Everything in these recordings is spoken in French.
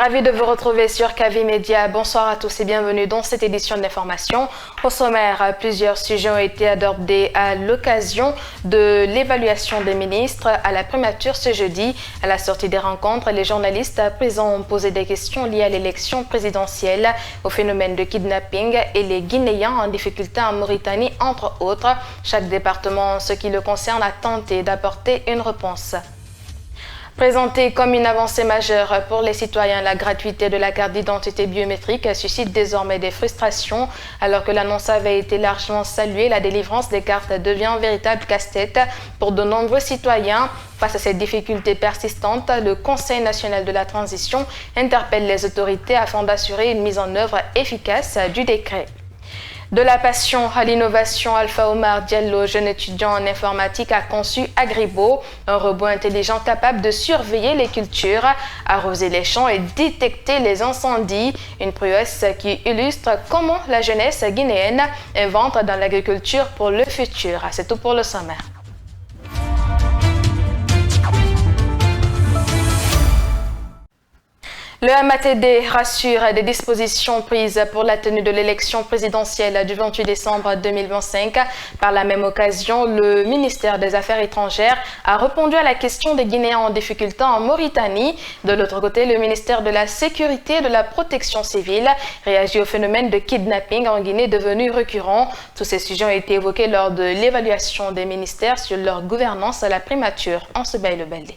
Ravi de vous retrouver sur KV Média. Bonsoir à tous et bienvenue dans cette édition d'information. Au sommaire, plusieurs sujets ont été abordés à l'occasion de l'évaluation des ministres à la primature ce jeudi. À la sortie des rencontres, les journalistes présents ont posé des questions liées à l'élection présidentielle, au phénomène de kidnapping et les Guinéens en difficulté en Mauritanie, entre autres. Chaque département, en ce qui le concerne, a tenté d'apporter une réponse. Présentée comme une avancée majeure pour les citoyens, la gratuité de la carte d'identité biométrique suscite désormais des frustrations. Alors que l'annonce avait été largement saluée, la délivrance des cartes devient un véritable casse-tête pour de nombreux citoyens. Face à ces difficultés persistantes, le Conseil national de la transition interpelle les autorités afin d'assurer une mise en œuvre efficace du décret. De la passion à l'innovation, Alpha Omar Diallo, jeune étudiant en informatique, a conçu Agribo, un robot intelligent capable de surveiller les cultures, arroser les champs et détecter les incendies. Une prouesse qui illustre comment la jeunesse guinéenne invente dans l'agriculture pour le futur. C'est tout pour le sommaire. Le MATD rassure des dispositions prises pour la tenue de l'élection présidentielle du 28 décembre 2025. Par la même occasion, le ministère des Affaires étrangères a répondu à la question des Guinéens en difficulté en Mauritanie. De l'autre côté, le ministère de la Sécurité et de la Protection civile réagit au phénomène de kidnapping en Guinée devenu récurrent. Tous ces sujets ont été évoqués lors de l'évaluation des ministères sur leur gouvernance à la primature. En se baille le Baldé.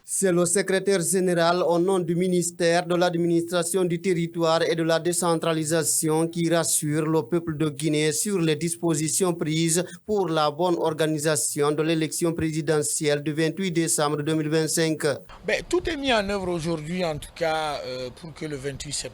C'est le secrétaire général au nom du ministère de l'administration du territoire et de la décentralisation qui rassure le peuple de Guinée sur les dispositions prises pour la bonne organisation de l'élection présidentielle du 28 décembre 2025. Tout est mis en œuvre aujourd'hui, en tout cas, pour que le 28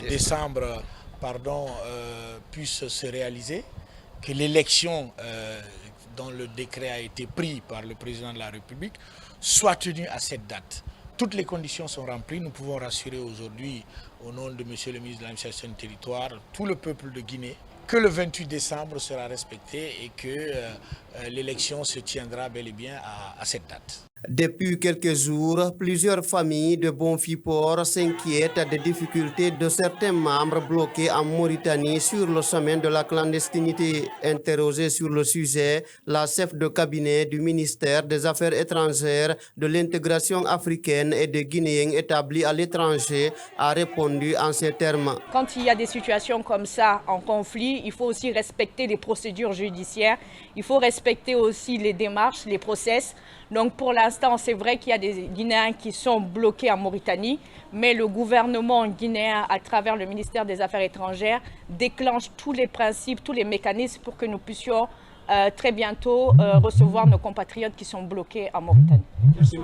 décembre puisse se réaliser, que l'élection dont le décret a été pris par le président de la République, soit tenu à cette date. Toutes les conditions sont remplies. Nous pouvons rassurer aujourd'hui, au nom de M. le ministre de l'administration du territoire, tout le peuple de Guinée, que le 28 décembre sera respecté et que l'élection se tiendra bel et bien à cette date. Depuis quelques jours, plusieurs familles de Bonfiport s'inquiètent des difficultés de certains membres bloqués en Mauritanie sur le chemin de la clandestinité. Interrogée sur le sujet, la chef de cabinet du ministère des Affaires étrangères, de l'intégration africaine et des Guinéens établis à l'étranger a répondu en ces termes. Quand il y a des situations comme ça en conflit, il faut aussi respecter les procédures judiciaires, il faut respecter aussi les démarches, les process. Donc pour l'instant, c'est vrai qu'il y a des Guinéens qui sont bloqués en Mauritanie, mais le gouvernement guinéen, à travers le ministère des Affaires étrangères, déclenche tous les principes, tous les mécanismes pour que nous puissions très bientôt recevoir nos compatriotes qui sont bloqués en Mauritanie. Merci,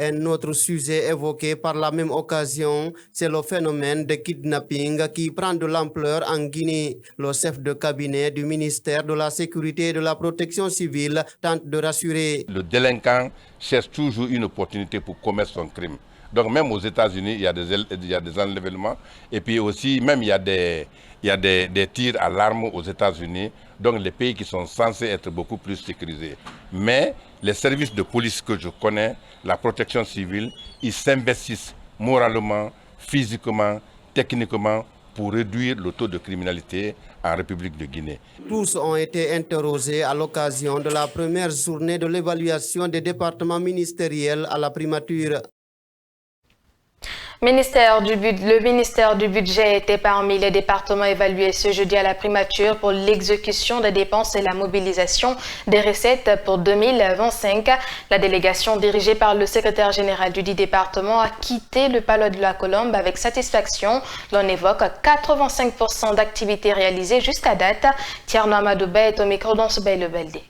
un autre sujet évoqué par la même occasion, c'est le phénomène de kidnapping qui prend de l'ampleur en Guinée. Le chef de cabinet du ministère de la Sécurité et de la Protection civile tente de rassurer. Le délinquant cherche toujours une opportunité pour commettre son crime. Donc même aux États-Unis, il y a des enlèvements et puis aussi même il y a des tirs à l'arme aux États-Unis. Donc les pays qui sont censés être beaucoup plus sécurisés. Mais les services de police que je connais, la protection civile, ils s'investissent moralement, physiquement, techniquement pour réduire le taux de criminalité en République de Guinée. Tous ont été interrogés à l'occasion de la première journée de l'évaluation des départements ministériels à la primature. Le ministère du Budget était parmi les départements évalués ce jeudi à la primature pour l'exécution des dépenses et la mobilisation des recettes pour 2025. La délégation dirigée par le secrétaire général du dit département a quitté le Palais de la Colombe avec satisfaction. L'on évoque 85% d'activités réalisées jusqu'à date. Tierno Amadouba est au micro dans ce bel Baldé.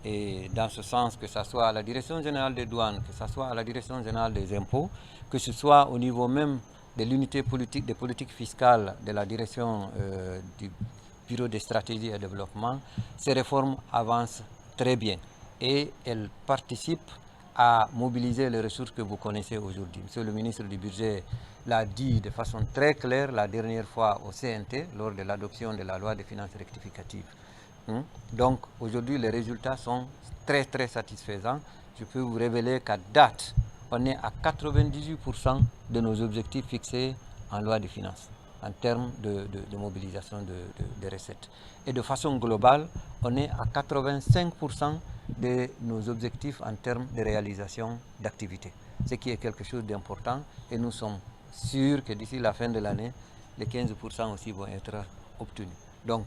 Et dans ce sens, que ce soit à la Direction générale des douanes, que ce soit à la Direction générale des impôts, que ce soit au niveau même de l'unité politique, des politiques fiscales de la direction du Bureau de stratégie et de développement, ces réformes avancent très bien et elles participent à mobiliser les ressources que vous connaissez aujourd'hui. Monsieur le ministre du Budget l'a dit de façon très claire la dernière fois au CNT lors de l'adoption de la loi des finances rectificatives. Donc aujourd'hui les résultats sont très satisfaisants. Je peux vous révéler qu'à date, on est à 98% de nos objectifs fixés en loi de finances, en termes de mobilisation de recettes. Et de façon globale, on est à 85% de nos objectifs en termes de réalisation d'activités, ce qui est quelque chose d'important et nous sommes sûrs que d'ici la fin de l'année, les 15% aussi vont être obtenus. Donc,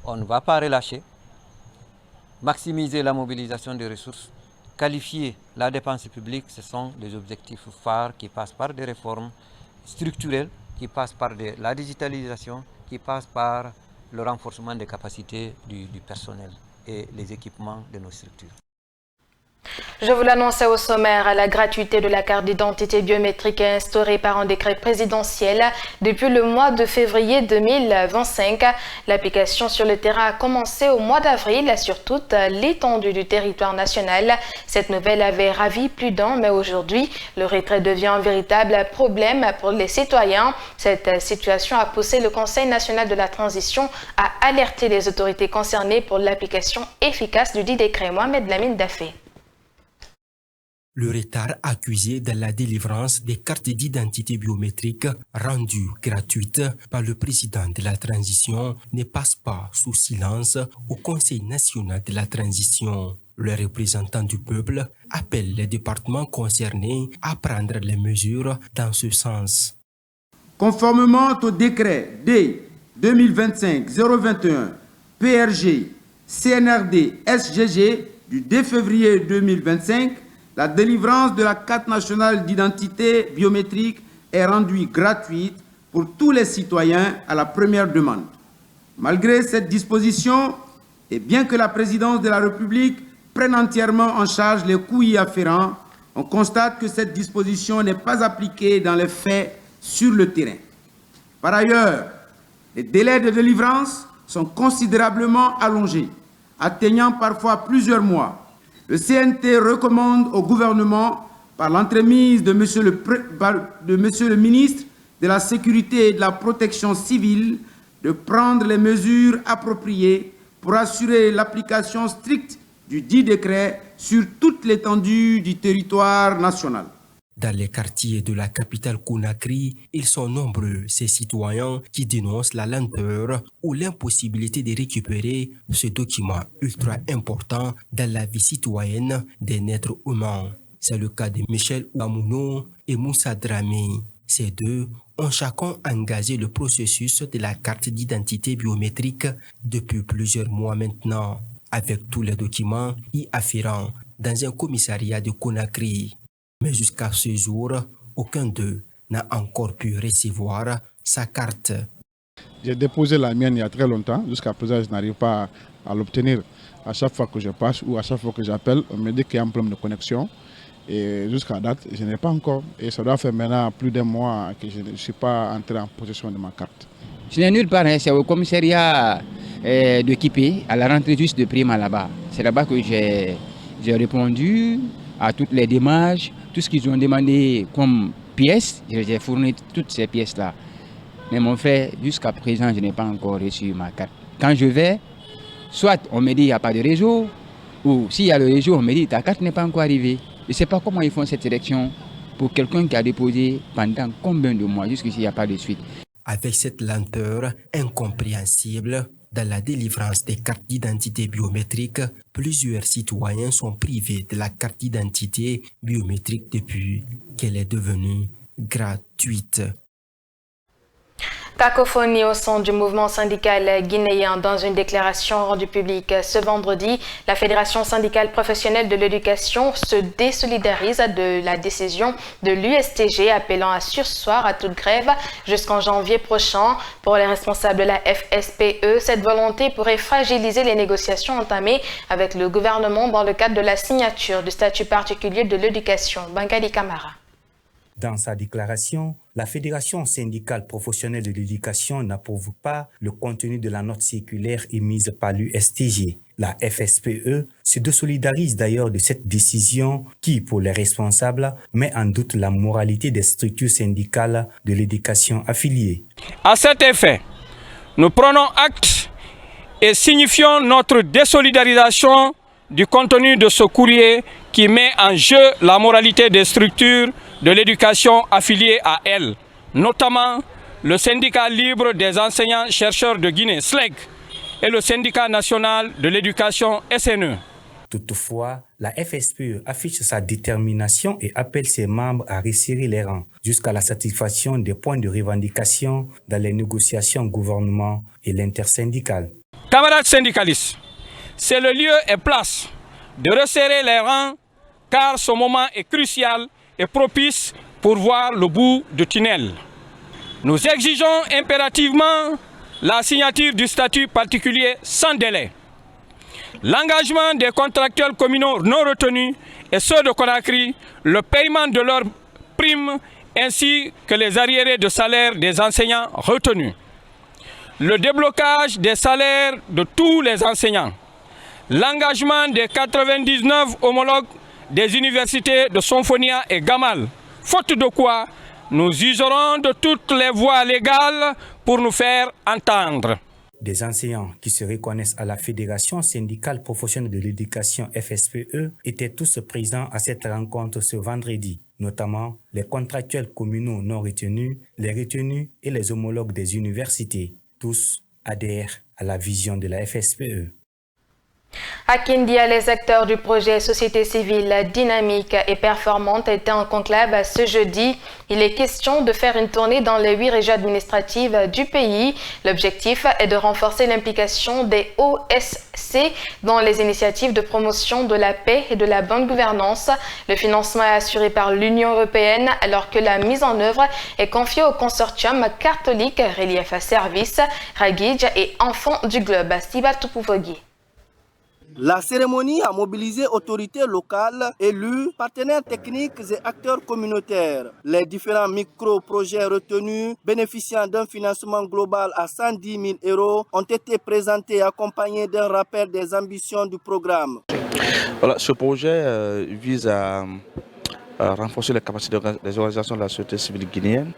on ne va pas relâcher, maximiser la mobilisation des ressources, qualifier la dépense publique, ce sont des objectifs phares qui passent par des réformes structurelles, qui passent par la digitalisation, qui passent par le renforcement des capacités du personnel et les équipements de nos structures. Je vous l'annonçais au sommaire, la gratuité de la carte d'identité biométrique est instaurée par un décret présidentiel depuis le mois de février 2025. L'application sur le terrain a commencé au mois d'avril sur toute l'étendue du territoire national. Cette nouvelle avait ravi plus d'un, mais aujourd'hui, le retrait devient un véritable problème pour les citoyens. Cette situation a poussé le Conseil national de la transition à alerter les autorités concernées pour l'application efficace du dit décret. Mohamed Lamine Dafé. Le retard accusé de la délivrance des cartes d'identité biométriques rendues gratuites par le président de la transition ne passe pas sous silence au Conseil national de la transition. Le représentant du peuple appelle les départements concernés à prendre les mesures dans ce sens. Conformément au décret D 2025-021 PRG CNRD SGG du 2 février 2025, la délivrance de la carte nationale d'identité biométrique est rendue gratuite pour tous les citoyens à la première demande. Malgré cette disposition, et bien que la présidence de la République prenne entièrement en charge les coûts y afférents, on constate que cette disposition n'est pas appliquée dans les faits sur le terrain. Par ailleurs, les délais de délivrance sont considérablement allongés, atteignant parfois plusieurs mois. Le CNT recommande au gouvernement, par l'entremise de Monsieur le ministre de la Sécurité et de la Protection civile, de prendre les mesures appropriées pour assurer l'application stricte du dit décret sur toute l'étendue du territoire national. Dans les quartiers de la capitale Conakry, ils sont nombreux, ces citoyens qui dénoncent la lenteur ou l'impossibilité de récupérer ce document ultra important dans la vie citoyenne des êtres humains. C'est le cas de Michel Ouamouno et Moussa Dramé. Ces deux ont chacun engagé le processus de la carte d'identité biométrique depuis plusieurs mois maintenant, avec tous les documents y afférents dans un commissariat de Conakry. Mais jusqu'à ce jour, aucun d'eux n'a encore pu recevoir sa carte. J'ai déposé la mienne il y a très longtemps. Jusqu'à présent, je n'arrive pas à l'obtenir. À chaque fois que je passe ou à chaque fois que j'appelle, on me dit qu'il y a un problème de connexion. Et jusqu'à date, je n'ai pas encore. Et ça doit faire maintenant plus d'un mois que je ne suis pas entré en possession de ma carte. Je n'ai nulle part, c'est au commissariat de Kipé, à la rentrée juste de Prima là-bas. C'est là-bas que j'ai répondu à toutes les démarches. Tout ce qu'ils ont demandé comme pièces, j'ai fourni toutes ces pièces-là. Mais mon frère, jusqu'à présent, je n'ai pas encore reçu ma carte. Quand je vais, soit on me dit qu'il n'y a pas de réseau, ou s'il y a le réseau, on me dit ta carte n'est pas encore arrivée. Je ne sais pas comment ils font cette sélection pour quelqu'un qui a déposé pendant combien de mois, jusqu'ici il n'y a pas de suite. Avec cette lenteur incompréhensible dans la délivrance des cartes d'identité biométriques, plusieurs citoyens sont privés de la carte d'identité biométrique depuis qu'elle est devenue gratuite. Cacophonie au sein du mouvement syndical guinéen. Dans une déclaration rendue publique ce vendredi, la Fédération syndicale professionnelle de l'éducation se désolidarise de la décision de l'USTG appelant à surseoir à toute grève jusqu'en janvier prochain. Pour les responsables de la FSPE, cette volonté pourrait fragiliser les négociations entamées avec le gouvernement dans le cadre de la signature du statut particulier de l'éducation. Bangali Camara. Dans sa déclaration, la Fédération syndicale professionnelle de l'éducation n'approuve pas le contenu de la note circulaire émise par l'USTG. La FSPE se désolidarise d'ailleurs de cette décision qui, pour les responsables, met en doute la moralité des structures syndicales de l'éducation affiliées. À cet effet, nous prenons acte et signifions notre désolidarisation du contenu de ce courrier qui met en jeu la moralité des structures de l'éducation affiliées à elle, notamment le syndicat libre des enseignants-chercheurs de Guinée, SLEG, et le syndicat national de l'éducation, SNE. Toutefois, la FSPE affiche sa détermination et appelle ses membres à resserrer les rangs jusqu'à la satisfaction des points de revendication dans les négociations gouvernement et l'intersyndicale. Camarades syndicalistes, c'est le lieu et place de resserrer les rangs car ce moment est crucial et propice pour voir le bout du tunnel. Nous exigeons impérativement la signature du statut particulier sans délai, l'engagement des contractuels communaux non retenus et ceux de Conakry, le paiement de leurs primes ainsi que les arriérés de salaire des enseignants retenus, le déblocage des salaires de tous les enseignants, l'engagement des 99 homologues des universités de Sonfonia et Gamal, faute de quoi nous userons de toutes les voies légales pour nous faire entendre. Des enseignants qui se reconnaissent à la Fédération syndicale professionnelle de l'éducation FSPE étaient tous présents à cette rencontre ce vendredi, notamment les contractuels communaux non retenus, les retenus et les homologues des universités. Tous adhèrent à la vision de la FSPE. À Kindia, les acteurs du projet Société civile dynamique et performante étaient en conclave ce jeudi. Il est question de faire une tournée dans les 8 régions administratives du pays. L'objectif est de renforcer l'implication des OSC dans les initiatives de promotion de la paix et de la bonne gouvernance. Le financement est assuré par l'Union européenne alors que la mise en œuvre est confiée au consortium catholique Relief Service, Ragidj et Enfants du Globe. Stiba Tupuvogui. La cérémonie a mobilisé autorités locales, élus, partenaires techniques et acteurs communautaires. Les différents micro-projets retenus, bénéficiant d'un financement global à 110 000 €, ont été présentés et accompagnés d'un rappel des ambitions du programme. Voilà, ce projet vise à renforcer les capacités des organisations de la société civile guinéenne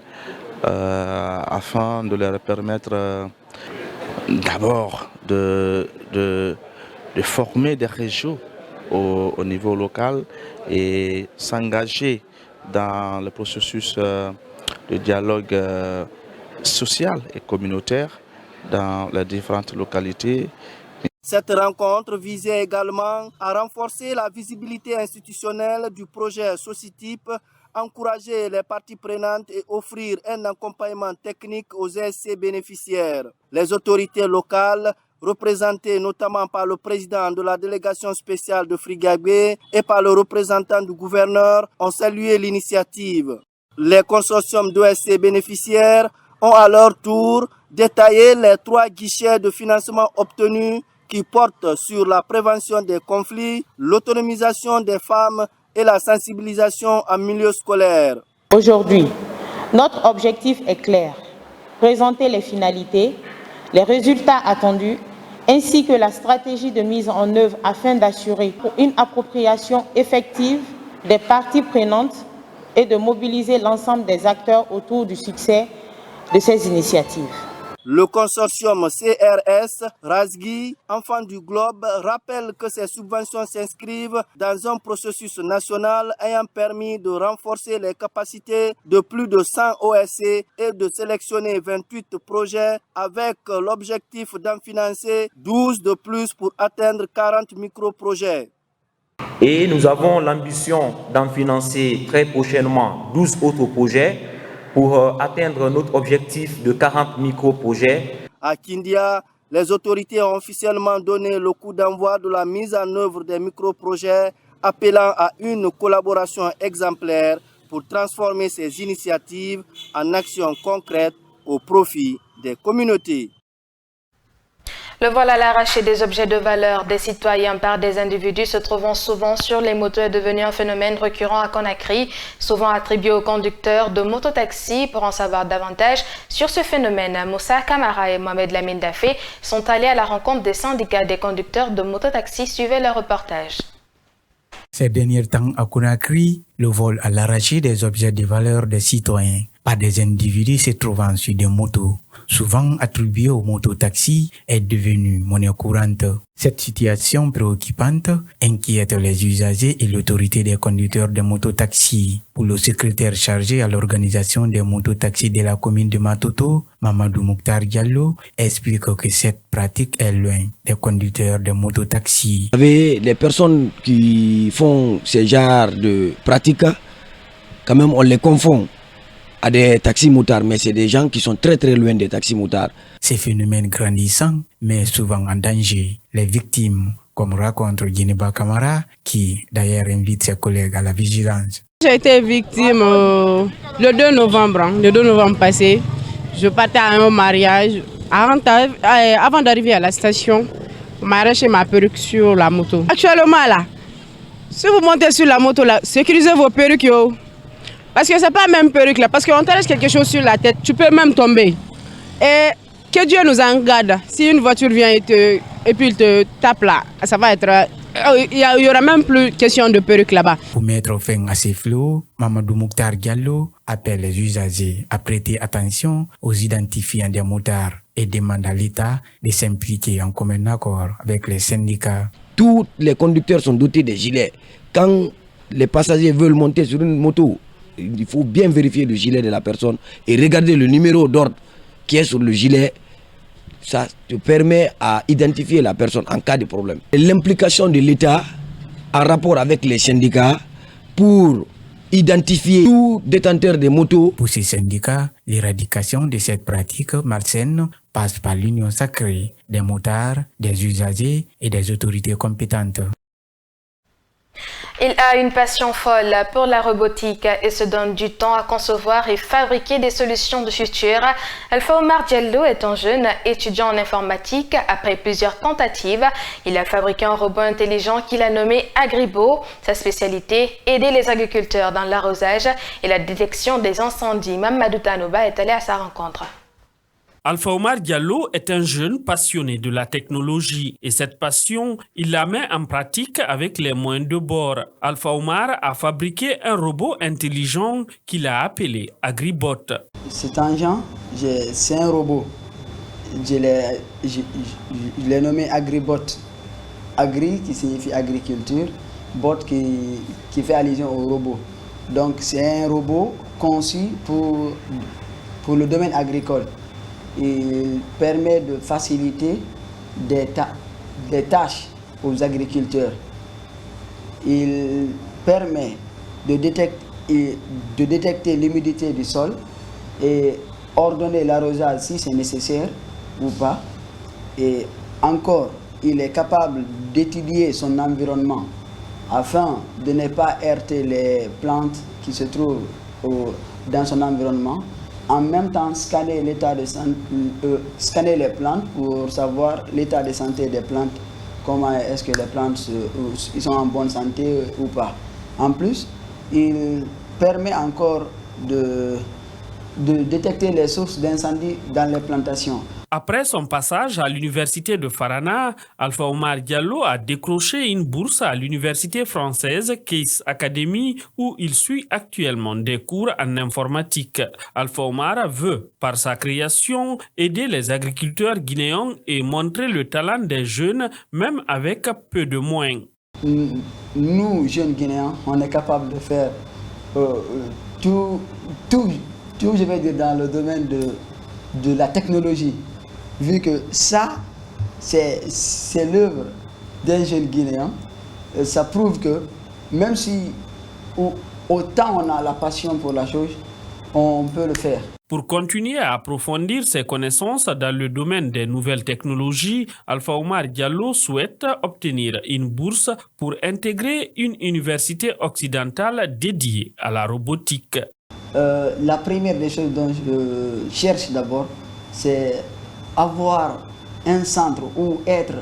afin de leur permettre d'abord de former des réseaux au niveau local et s'engager dans le processus de dialogue social et communautaire dans les différentes localités. Cette rencontre visait également à renforcer la visibilité institutionnelle du projet Socitype, encourager les parties prenantes et offrir un accompagnement technique aux ESC bénéficiaires. Les autorités locales, représentées notamment par le président de la délégation spéciale de Frigagbe et par le représentant du gouverneur, ont salué l'initiative. Les consortiums d'OSC bénéficiaires ont à leur tour détaillé les 3 guichets de financement obtenus qui portent sur la prévention des conflits, l'autonomisation des femmes et la sensibilisation en milieu scolaire. Aujourd'hui, notre objectif est clair, présenter les finalités, les résultats attendus, ainsi que la stratégie de mise en œuvre afin d'assurer une appropriation effective des parties prenantes et de mobiliser l'ensemble des acteurs autour du succès de ces initiatives. Le consortium CRS, Razgi, Enfants du Globe, rappelle que ces subventions s'inscrivent dans un processus national ayant permis de renforcer les capacités de plus de 100 OSC et de sélectionner 28 projets avec l'objectif d'en financer 12 de plus pour atteindre 40 micro-projets. Et nous avons l'ambition d'en financer très prochainement 12 autres projets pour atteindre notre objectif de 40 micro-projets. À Kindia, les autorités ont officiellement donné le coup d'envoi de la mise en œuvre des micro-projets, appelant à une collaboration exemplaire pour transformer ces initiatives en actions concrètes au profit des communautés. Le vol à l'arraché des objets de valeur des citoyens par des individus se trouvant souvent sur les motos est devenu un phénomène récurrent à Conakry, souvent attribué aux conducteurs de mototaxis. Pour en savoir davantage sur ce phénomène, Moussa Kamara et Mohamed Lamine Dafé sont allés à la rencontre des syndicats des conducteurs de mototaxis. Suivez leur reportage. Ces derniers temps à Conakry, le vol à l'arraché des objets de valeur des citoyens par des individus se trouvant sur des motos, souvent attribuées aux mototaxis, est devenue monnaie courante. Cette situation préoccupante inquiète les usagers et l'autorité des conducteurs de mototaxis. Pour le secrétaire chargé à l'organisation des mototaxis de la commune de Matoto, Mamadou Mouktar Diallo, explique que cette pratique est loin des conducteurs de mototaxis. Vous savez, les personnes qui font ce genre de pratiques, quand même on les confond à des taxis-motards, mais c'est des gens qui sont très très loin des taxis-motards. Ces phénomènes grandissants, mais souvent en danger, les victimes, comme raconte Djeneba Kamara, qui d'ailleurs invite ses collègues à la vigilance. J'ai été victime le 2 novembre passé. Je partais à un mariage. Avant d'arriver à la station, on m'a arraché ma perruque sur la moto. Actuellement là, si vous montez sur la moto là, sécurisez vos perruques yo. Parce que c'est pas la même perruque là, parce qu'on t'arrache quelque chose sur la tête, tu peux même tomber. Et que Dieu nous en garde. Si une voiture vient et puis il te tape là, ça va être... Il y aura même plus question de perruque là-bas. Pour mettre fin à ces fléaux, Mamadou Mouktar Diallo appelle les usagers à prêter attention aux identifiants des motards et demande à l'État de s'impliquer en commun accord avec les syndicats. Tous les conducteurs sont dotés de gilets. Quand les passagers veulent monter sur une moto, il faut bien vérifier le gilet de la personne et regarder le numéro d'ordre qui est sur le gilet. Ça te permet à identifier la personne en cas de problème. L'implication de l'État en rapport avec les syndicats pour identifier tout détenteur de motos. Pour ces syndicats, l'éradication de cette pratique malsaine passe par l'union sacrée des motards, des usagers et des autorités compétentes. Il a une passion folle pour la robotique et se donne du temps à concevoir et fabriquer des solutions de futur. Alpha Omar Diallo est un jeune étudiant en informatique. Après plusieurs tentatives, il a fabriqué un robot intelligent qu'il a nommé Agribo. Sa spécialité, aider les agriculteurs dans l'arrosage et la détection des incendies. Mamadou Tanoba est allé à sa rencontre. Alpha Omar Diallo est un jeune passionné de la technologie et cette passion, il la met en pratique avec les moyens de bord. Alpha Omar a fabriqué un robot intelligent qu'il a appelé Agribot. Cet engin, c'est un robot. Je l'ai nommé Agribot. Agri qui signifie agriculture, bot qui fait allusion au robot. Donc c'est un robot conçu pour le domaine agricole. Il permet de faciliter des tâches aux agriculteurs. Il permet de détecter l'humidité du sol et ordonner l'arrosage si c'est nécessaire ou pas. Et encore, il est capable d'étudier son environnement afin de ne pas heurter les plantes qui se trouvent dans son environnement. En même temps, scanner les plantes pour savoir l'état de santé des plantes, comment est-ce que les plantes ils sont en bonne santé ou pas. En plus, il permet encore de détecter les sources d'incendie dans les plantations. Après son passage à l'université de Farana, Alpha Omar Diallo a décroché une bourse à l'université française Case Academy où il suit actuellement des cours en informatique. Alpha Omar veut, par sa création, aider les agriculteurs guinéens et montrer le talent des jeunes, même avec peu de moyens. Nous, jeunes Guinéens, on est capable de faire tout, je vais dire, dans le domaine de la technologie. Vu que ça, c'est l'œuvre d'un jeune Guinéen, ça prouve que même si autant on a la passion pour la chose, on peut le faire. Pour continuer à approfondir ses connaissances dans le domaine des nouvelles technologies, Alpha Omar Diallo souhaite obtenir une bourse pour intégrer une université occidentale dédiée à la robotique. La première des choses dont je cherche d'abord, c'est avoir un centre ou être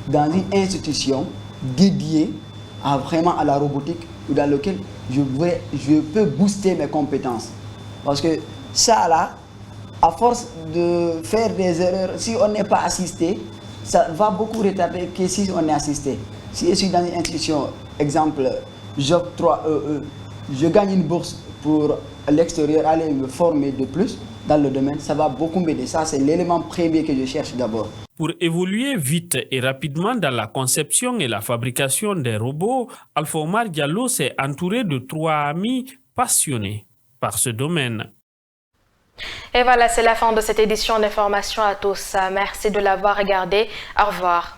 dans une institution dédiée vraiment à la robotique dans laquelle je peux booster mes compétences. Parce que ça là, à force de faire des erreurs, si on n'est pas assisté, ça va beaucoup retarder que si on est assisté. Si je suis dans une institution, exemple, je gagne une bourse pour l'extérieur, aller me former de plus dans le domaine, ça va beaucoup m'aider. Ça, c'est l'élément premier que je cherche d'abord. Pour évoluer vite et rapidement dans la conception et la fabrication des robots, Alpha Omar Diallo s'est entouré de 3 amis passionnés par ce domaine. Et voilà, c'est la fin de cette édition d'information à tous. Merci de l'avoir regardé. Au revoir.